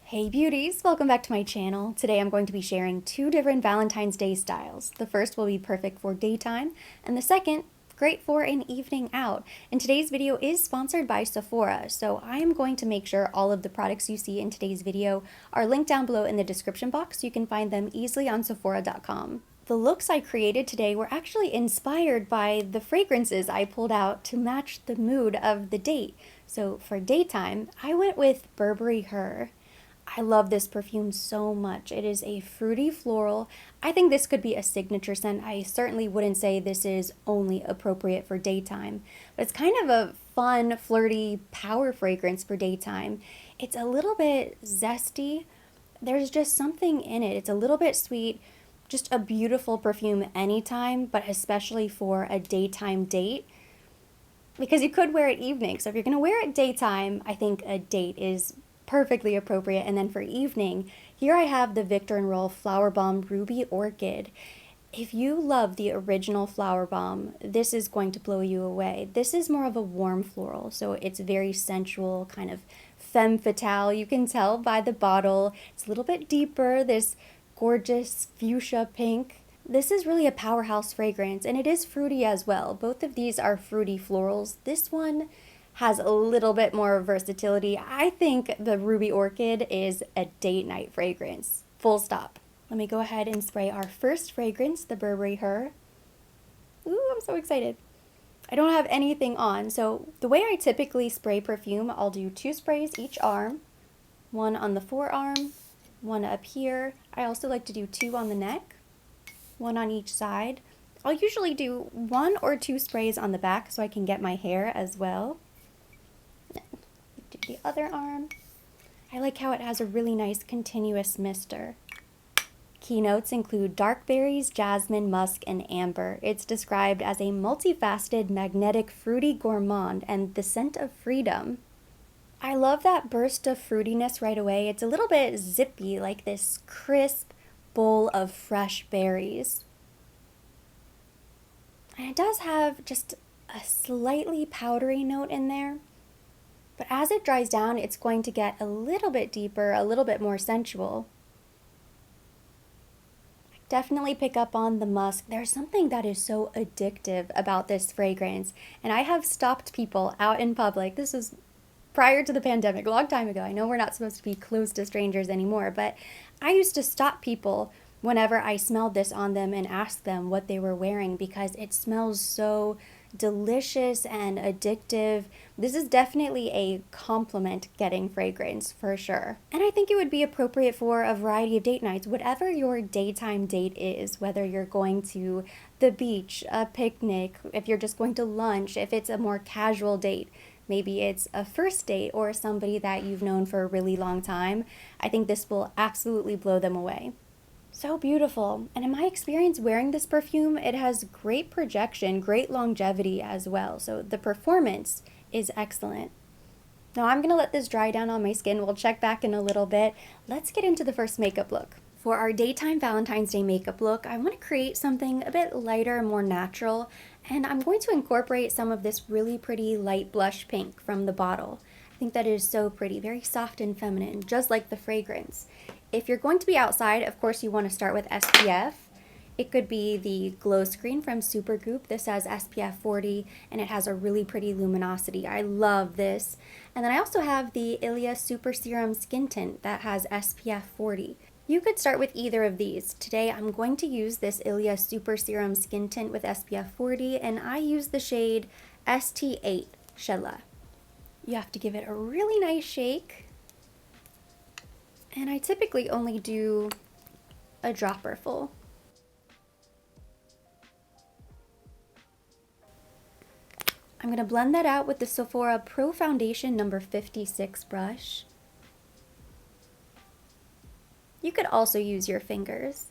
Hey beauties, welcome back to my channel. Today I'm going to be sharing two different Valentine's Day styles. The first will be perfect for daytime, and the second, great for an evening out. And today's video is sponsored by Sephora, so I am going to make sure all of the products you see in today's video are linked down below in the description box so you can find them easily on Sephora.com. The looks I created today were actually inspired by the fragrances I pulled out to match the mood of the date. So for daytime, I went with Burberry Her. I love this perfume so much. It is a fruity floral. I think this could be a signature scent. I certainly wouldn't say this is only appropriate for daytime, but it's kind of a fun, flirty power fragrance for daytime. It's a little bit zesty. There's just something in it. It's a little bit sweet, just a beautiful perfume anytime, but especially for a daytime date, because you could wear it evening. So if you're gonna wear it daytime, I think a date is perfectly appropriate. And then for evening, here I have the Enroll Flowerbomb Ruby Orchid. If you love the original Flowerbomb, this is going to blow you away. This is more of a warm floral, so it's very sensual, kind of femme fatale. You can tell by the bottle. It's a little bit deeper, this gorgeous fuchsia pink. This is really a powerhouse fragrance, and it is fruity as well. Both of these are fruity florals. This one has a little bit more versatility. I think the Ruby Orchid is a date night fragrance, full stop. Let me go ahead and spray our first fragrance, the Burberry Her. Ooh, I'm so excited. I don't have anything on, so the way I typically spray perfume, I'll do 2 sprays each arm, one on the forearm, one up here. I also like to do 2 on the neck, one on each side. I'll usually do 1 or 2 sprays on the back so I can get my hair as well. Do the other arm. I like how it has a really nice continuous mister. Keynotes include dark berries, jasmine, musk, and amber. It's described as a multifaceted, magnetic, fruity gourmand and the scent of freedom. I love that burst of fruitiness right away. It's a little bit zippy, like this crisp bowl of fresh berries. And it does have just a slightly powdery note in there. But as it dries down, it's going to get a little bit deeper, a little bit more sensual. I definitely pick up on the musk. There's something that is so addictive about this fragrance. And I have stopped people out in public. This was prior to the pandemic, a long time ago. I know we're not supposed to be close to strangers anymore, but I used to stop people whenever I smelled this on them and ask them what they were wearing because it smells so delicious and addictive. This is definitely a compliment getting fragrance for sure. And I think it would be appropriate for a variety of date nights, whatever your daytime date is, whether you're going to the beach, a picnic, if you're just going to lunch, if it's a more casual date. Maybe it's a first date or somebody that you've known for a really long time. I think this will absolutely blow them away. So beautiful. And in my experience wearing this perfume, it has great projection, great longevity as well. So the performance is excellent. Now I'm going to let this dry down on my skin. We'll check back in a little bit. Let's get into the first makeup look. For our daytime Valentine's Day makeup look, I want to create something a bit lighter, more natural, and I'm going to incorporate some of this really pretty light blush pink from the bottle. I think that is so pretty, very soft and feminine, just like the fragrance. If you're going to be outside, of course you want to start with SPF. It could be the Glow Screen from Supergoop. This has SPF 40 and it has a really pretty luminosity. I love this. And then I also have the Ilia Super Serum Skin Tint that has SPF 40. You could start with either of these. Today I'm going to use this Ilia Super Serum Skin Tint with SPF 40 and I use the shade ST8 Shella. You have to give it a really nice shake. And I typically only do a dropper full. I'm going to blend that out with the Sephora Pro Foundation number 56 brush. You could also use your fingers.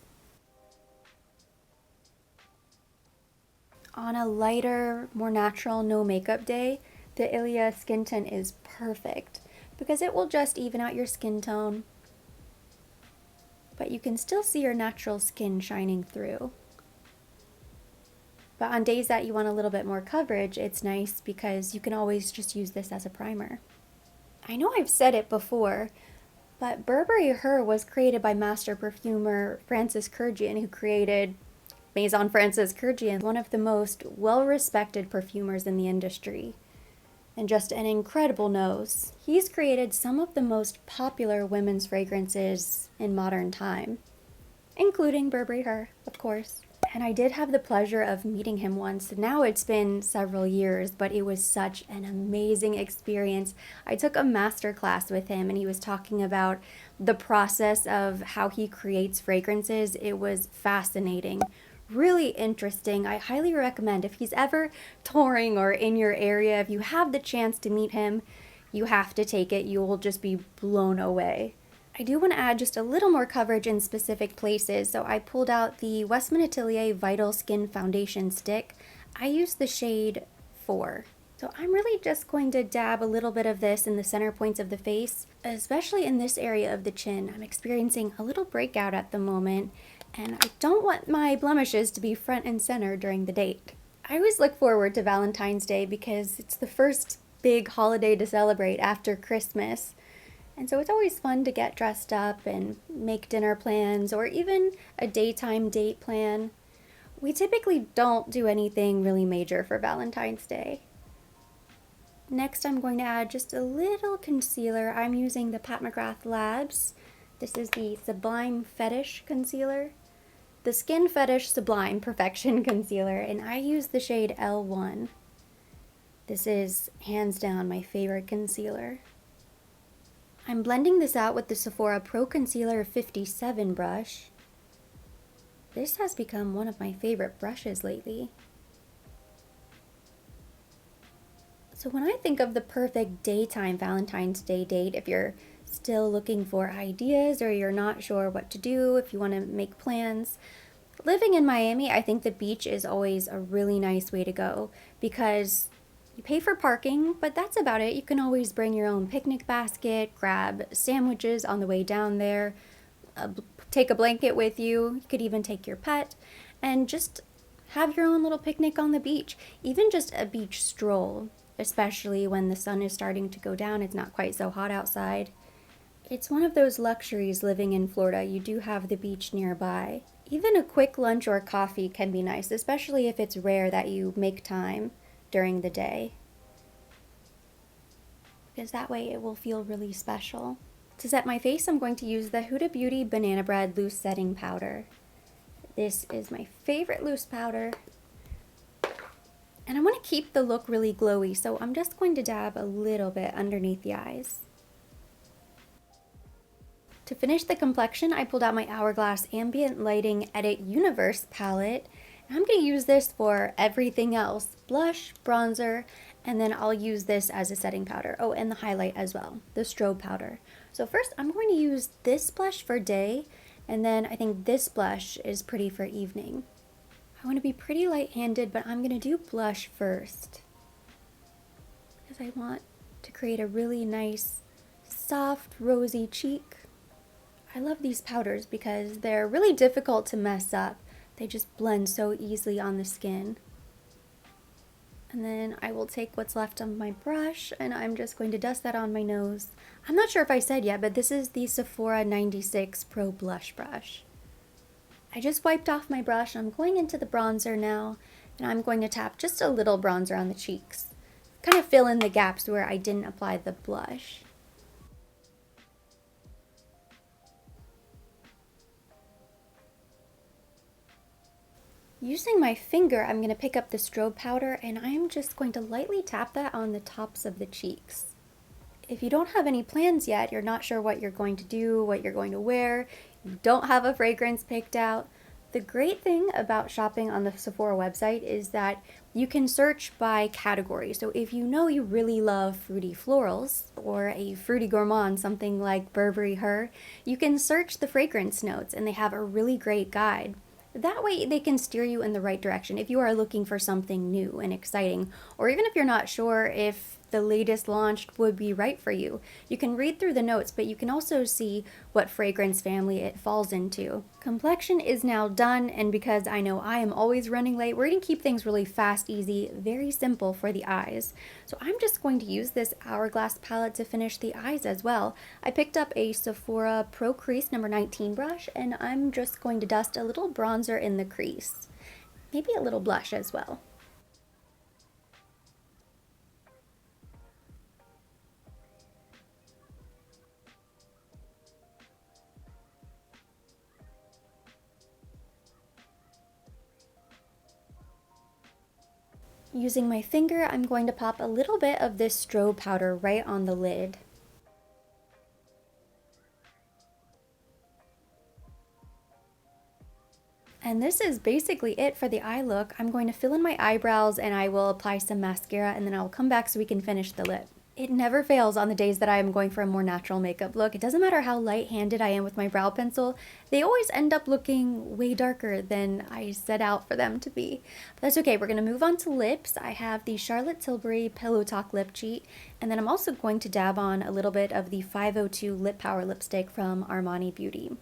On a lighter, more natural, no makeup day, the Ilia Skin Tint is perfect because it will just even out your skin tone, but you can still see your natural skin shining through. But on days that you want a little bit more coverage, it's nice because you can always just use this as a primer. I know I've said it before, But Burberry Her was created by master perfumer Francis Kurkdjian, who created Maison Francis Kurkdjian, one of the most well-respected perfumers in the industry, and just an incredible nose. He's created some of the most popular women's fragrances in modern time, including Burberry Her, of course. And I did have the pleasure of meeting him once. Now it's been several years, but it was such an amazing experience. I took a master class with him, and he was talking about the process of how he creates fragrances. It was fascinating, really interesting. I highly recommend, if he's ever touring or in your area, if you have the chance to meet him, you have to take it. You will just be blown away. I do want to add just a little more coverage in specific places, so I pulled out the Westminster Vital Skin Foundation Stick. I used the shade 4. So I'm really just going to dab a little bit of this in the center points of the face, especially in this area of the chin. I'm experiencing a little breakout at the moment, and I don't want my blemishes to be front and center during the date. I always look forward to Valentine's Day because it's the first big holiday to celebrate after Christmas. And so it's always fun to get dressed up and make dinner plans or even a daytime date plan. We typically don't do anything really major for Valentine's Day. Next, I'm going to add just a little concealer. I'm using the Pat McGrath Labs. This is the Sublime Fetish Concealer. The Skin Fetish Sublime Perfection Concealer, and I use the shade L1. This is hands down my favorite concealer. I'm blending this out with the Sephora Pro Concealer 57 brush. This has become one of my favorite brushes lately. So when I think of the perfect daytime Valentine's Day date, if you're still looking for ideas or you're not sure what to do, if you want to make plans, living in Miami, I think the beach is always a really nice way to go because you pay for parking, but that's about it. You can always bring your own picnic basket, grab sandwiches on the way down there, take a blanket with you. You could even take your pet and just have your own little picnic on the beach. Even just a beach stroll, especially when the sun is starting to go down. It's not quite so hot outside. It's one of those luxuries living in Florida. You do have the beach nearby. Even a quick lunch or coffee can be nice, especially if it's rare that you make time during the day, because that way it will feel really special. To set my face, I'm going to use the Huda Beauty Banana Bread Loose Setting Powder. This is my favorite loose powder, and I want to keep the look really glowy, so I'm just going to dab a little bit underneath the eyes. To finish the complexion, I pulled out my Hourglass Ambient Lighting Edit Universe palette. I'm going to use this for everything else, blush, bronzer, and then I'll use this as a setting powder. Oh, and the highlight as well, the strobe powder. So first I'm going to use this blush for day, and then I think this blush is pretty for evening. I want to be pretty light-handed, but I'm going to do blush first because I want to create a really nice, soft, rosy cheek. I love these powders because they're really difficult to mess up. They just blend so easily on the skin. And then I will take what's left of my brush and I'm just going to dust that on my nose. I'm not sure if I said yet, but this is the Sephora 96 Pro Blush Brush. I just wiped off my brush. I'm going into the bronzer now, and I'm going to tap just a little bronzer on the cheeks. Kind of fill in the gaps where I didn't apply the blush. Using my finger, I'm going to pick up the strobe powder and I'm just going to lightly tap that on the tops of the cheeks. If you don't have any plans yet, you're not sure what you're going to do, what you're going to wear, you don't have a fragrance picked out, the great thing about shopping on the Sephora website is that you can search by category. So if you know you really love fruity florals or a fruity gourmand, something like Burberry Her, you can search the fragrance notes and they have a really great guide. That way they can steer you in the right direction if you are looking for something new and exciting, or even if you're not sure if the latest launched would be right for you. You can read through the notes, but you can also see what fragrance family it falls into. Complexion is now done, and because I know I am always running late, we're going to keep things really fast, easy, very simple for the eyes. So I'm just going to use this Hourglass palette to finish the eyes as well. I picked up a Sephora Pro Crease number 19 brush, and I'm just going to dust a little bronzer in the crease. Maybe a little blush as well. Using my finger, I'm going to pop a little bit of this strobe powder right on the lid. And this is basically it for the eye look. I'm going to fill in my eyebrows and I will apply some mascara, and then I'll come back so we can finish the lip. It never fails on the days that I am going for a more natural makeup look. It doesn't matter how light-handed I am with my brow pencil, they always end up looking way darker than I set out for them to be. But that's okay, we're gonna move on to lips. I have the Charlotte Tilbury Pillow Talk Lip Cheat, and then I'm also going to dab on a little bit of the 502 Lip Power lipstick from Armani Beauty.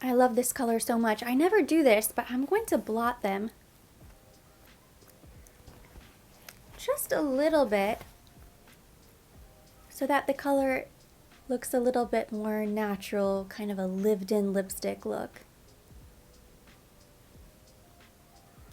I love this color so much. I never do this, but I'm going to blot them just a little bit so that the color looks a little bit more natural, kind of a lived-in lipstick look.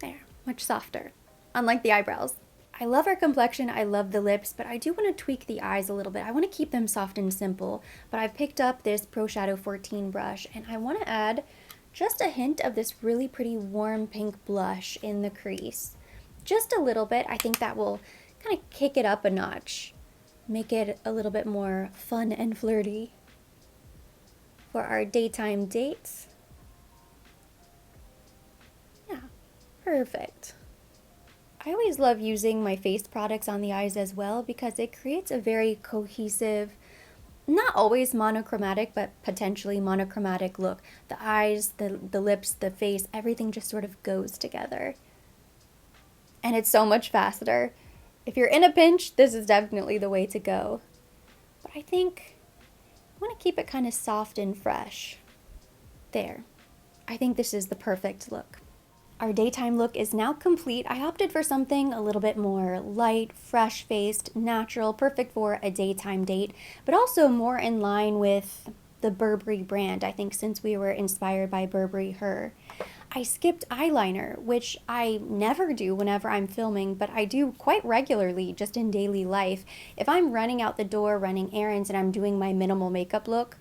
There, much softer, unlike the eyebrows. I love our complexion, I love the lips, but I do want to tweak the eyes a little bit. I want to keep them soft and simple, but I've picked up this Pro Shadow 14 brush, and I want to add just a hint of this really pretty warm pink blush in the crease. Just a little bit. I think that will kind of kick it up a notch, make it a little bit more fun and flirty for our daytime dates. Yeah, perfect. I always love using my face products on the eyes as well because it creates a very cohesive, not always monochromatic, but potentially monochromatic look. The eyes, the lips, the face, everything just sort of goes together. And it's so much faster. If you're in a pinch, this is definitely the way to go. But I think I want to keep it kind of soft and fresh. There. I think this is the perfect look. Our daytime look is now complete. I opted for something a little bit more light, fresh-faced, natural, perfect for a daytime date, but also more in line with the Burberry brand, I think, since we were inspired by Burberry Her. I skipped eyeliner, which I never do whenever I'm filming, but I do quite regularly just in daily life. If I'm running out the door, running errands, and I'm doing my minimal makeup look,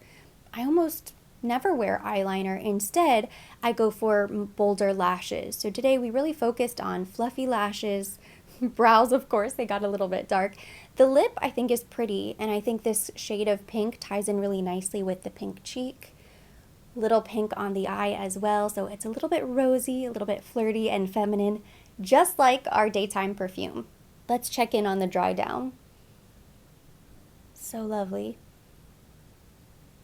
I almost never wear eyeliner. Instead, I go for bolder lashes. So today we really focused on fluffy lashes, brows, of course, they got a little bit dark. The lip, I think, is pretty, and I think this shade of pink ties in really nicely with the pink cheek. Little pink on the eye as well, so it's a little bit rosy, a little bit flirty and feminine, just like our daytime perfume. Let's check in on the dry down. So lovely.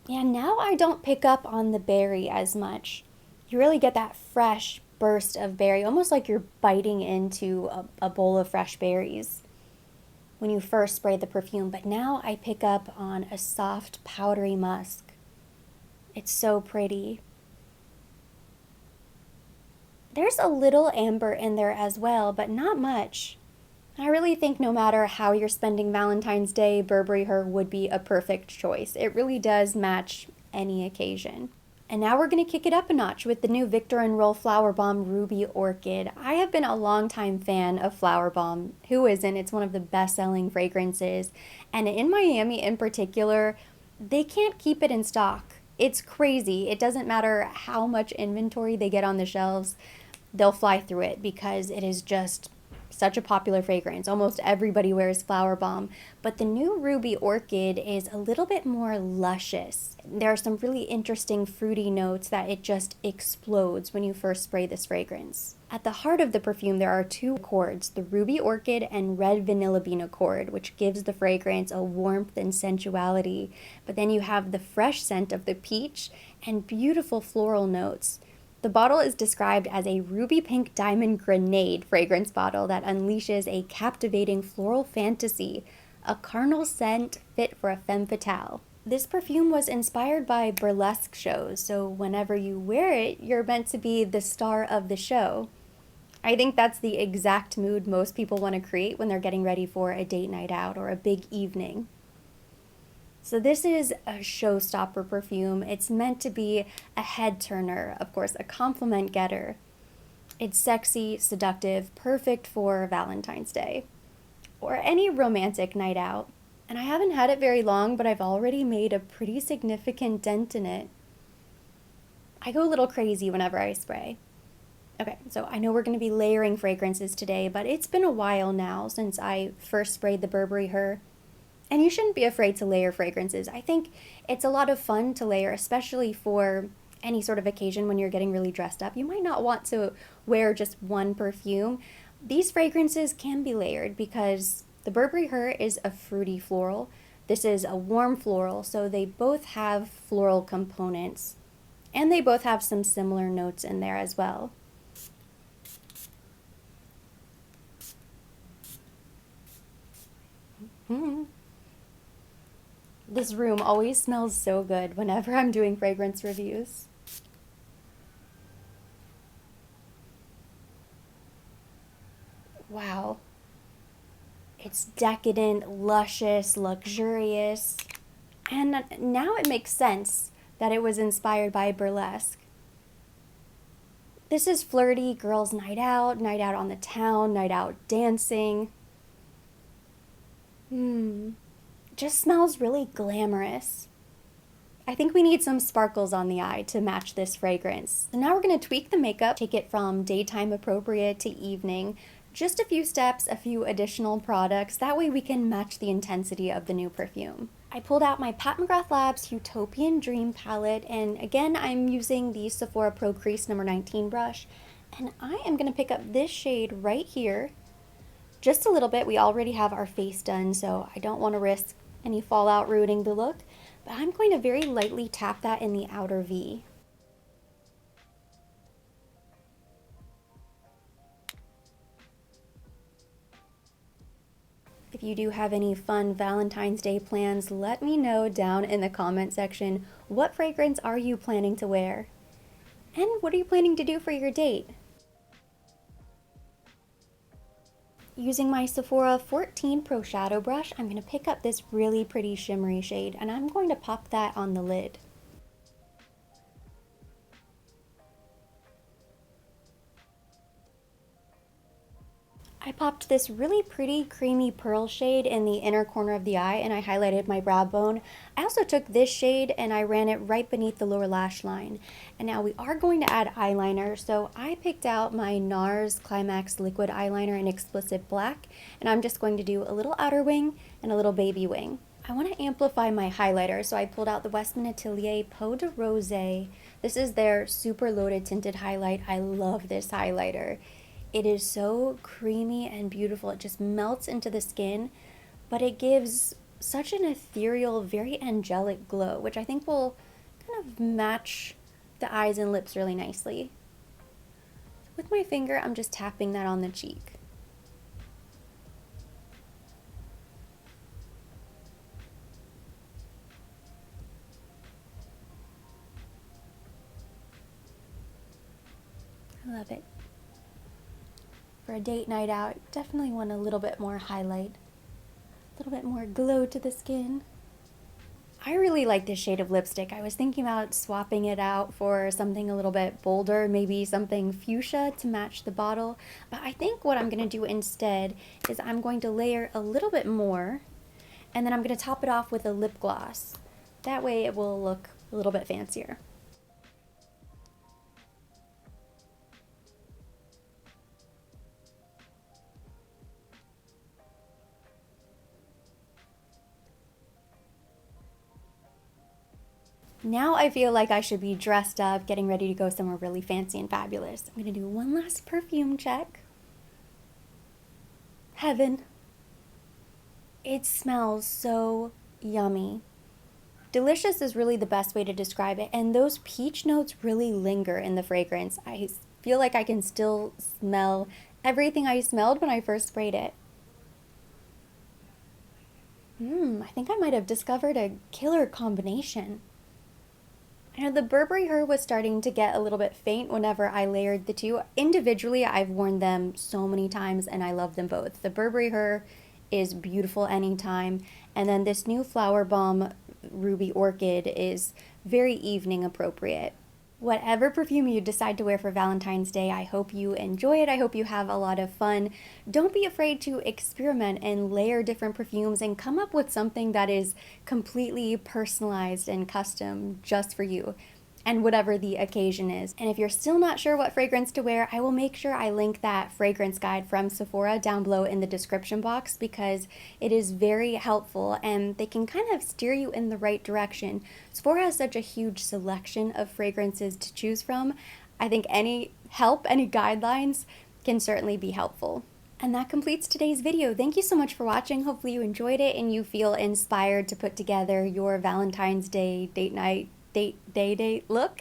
Yeah, now I don't pick up on the berry as much. You really get that fresh burst of berry, almost like you're biting into a bowl of fresh berries when you first spray the perfume, but now I pick up on a soft, powdery musk. It's so pretty. There's a little amber in there as well, but not much. I really think no matter how you're spending Valentine's Day, Burberry Her would be a perfect choice. It really does match any occasion. And now we're going to kick it up a notch with the new Victor Enroll Flowerbomb Ruby Orchid. I have been a longtime fan of Flowerbomb. Who isn't? It's one of the best-selling fragrances. And in Miami in particular, they can't keep it in stock. It's crazy. It doesn't matter how much inventory they get on the shelves. They'll fly through it because it is just such a popular fragrance. Almost everybody wears Flowerbomb, but the new Ruby Orchid is a little bit more luscious. There are some really interesting fruity notes that it just explodes when you first spray this fragrance. At the heart of the perfume, there are two accords, the Ruby Orchid and Red Vanilla Bean accord, which gives the fragrance a warmth and sensuality. But then you have the fresh scent of the peach and beautiful floral notes. The bottle is described as a ruby pink diamond grenade fragrance bottle that unleashes a captivating floral fantasy, a carnal scent fit for a femme fatale. This perfume was inspired by burlesque shows, so whenever you wear it, you're meant to be the star of the show. I think that's the exact mood most people want to create when they're getting ready for a date night out or a big evening. So this is a showstopper perfume. It's meant to be a head turner, of course, a compliment getter. It's sexy, seductive, perfect for Valentine's Day or any romantic night out. And I haven't had it very long, but I've already made a pretty significant dent in it. I go a little crazy whenever I spray. Okay, so I know we're going to be layering fragrances today, but it's been a while now since I first sprayed the Burberry Her. And you shouldn't be afraid to layer fragrances. I think it's a lot of fun to layer, especially for any sort of occasion when you're getting really dressed up. You might not want to wear just one perfume. These fragrances can be layered because the Burberry Her is a fruity floral. This is a warm floral, so they both have floral components. And they both have some similar notes in there as well. This room always smells so good whenever I'm doing fragrance reviews. Wow. It's decadent, luscious, luxurious, and now it makes sense that it was inspired by burlesque. This is flirty, girls' night out on the town, night out dancing. Just smells really glamorous. I think we need some sparkles on the eye to match this fragrance. So now we're going to tweak the makeup, take it from daytime appropriate to evening. Just a few steps, a few additional products. That way we can match the intensity of the new perfume. I pulled out my Pat McGrath Labs Utopian Dream palette, and again I'm using the Sephora Pro Crease number 19 brush, and I am going to pick up this shade right here. Just a little bit. We already have our face done, so I don't want to risk any fallout ruining the look, but I'm going to very lightly tap that in the outer V. If you do have any fun Valentine's Day plans, let me know down in the comment section. What fragrance are you planning to wear? And what are you planning to do for your date? Using my Sephora 14 Pro Shadow Brush, I'm going to pick up this really pretty shimmery shade, and I'm going to pop that on the lid. I popped this really pretty creamy pearl shade in the inner corner of the eye, and I highlighted my brow bone. I also took this shade and I ran it right beneath the lower lash line. And now we are going to add eyeliner, so I picked out my NARS Climax Liquid Eyeliner in Explicit Black, and I'm just going to do a little outer wing and a little baby wing. I want to amplify my highlighter, so I pulled out the Westminster Peau de Rose. This is their super loaded tinted highlight. I love this highlighter. It is so creamy and beautiful. It just melts into the skin, but it gives such an ethereal, very angelic glow, which I think will kind of match the eyes and lips really nicely. With my finger, I'm just tapping that on the cheek. I love it. For a date night out, definitely want a little bit more highlight, a little bit more glow to the skin. I really like this shade of lipstick. I was thinking about swapping it out for something a little bit bolder, maybe something fuchsia to match the bottle. But I think what I'm going to do instead is I'm going to layer a little bit more, and then I'm going to top it off with a lip gloss. That way it will look a little bit fancier. Now I feel like I should be dressed up, getting ready to go somewhere really fancy and fabulous. I'm gonna do one last perfume check. Heaven. It smells so yummy. Delicious is really the best way to describe it, and those peach notes really linger in the fragrance. I feel like I can still smell everything I smelled when I first sprayed it. I think I might have discovered a killer combination. I know the Burberry Her was starting to get a little bit faint whenever I layered the two. Individually, I've worn them so many times and I love them both. The Burberry Her is beautiful anytime, and then this new Flowerbomb Ruby Orchid is very evening appropriate. Whatever perfume you decide to wear for Valentine's Day, I hope you enjoy it. I hope you have a lot of fun. Don't be afraid to experiment and layer different perfumes and come up with something that is completely personalized and custom just for you and whatever the occasion is. And if you're still not sure what fragrance to wear, I will make sure I link that fragrance guide from Sephora down below in the description box because it is very helpful and they can kind of steer you in the right direction. Sephora has such a huge selection of fragrances to choose from. I think any help, any guidelines can certainly be helpful. And that completes today's video. Thank you so much for watching. Hopefully you enjoyed it and you feel inspired to put together your Valentine's Day date night date look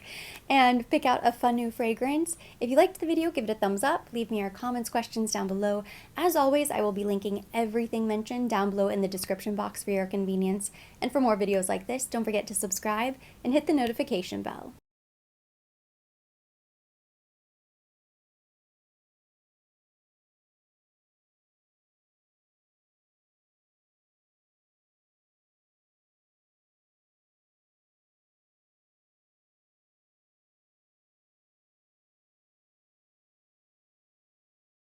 and pick out a fun new fragrance. If you liked the video, give it a thumbs up, leave me your comments, questions down below. As always, I will be linking everything mentioned down below in the description box for your convenience. And for more videos like this, don't forget to subscribe and hit the notification bell.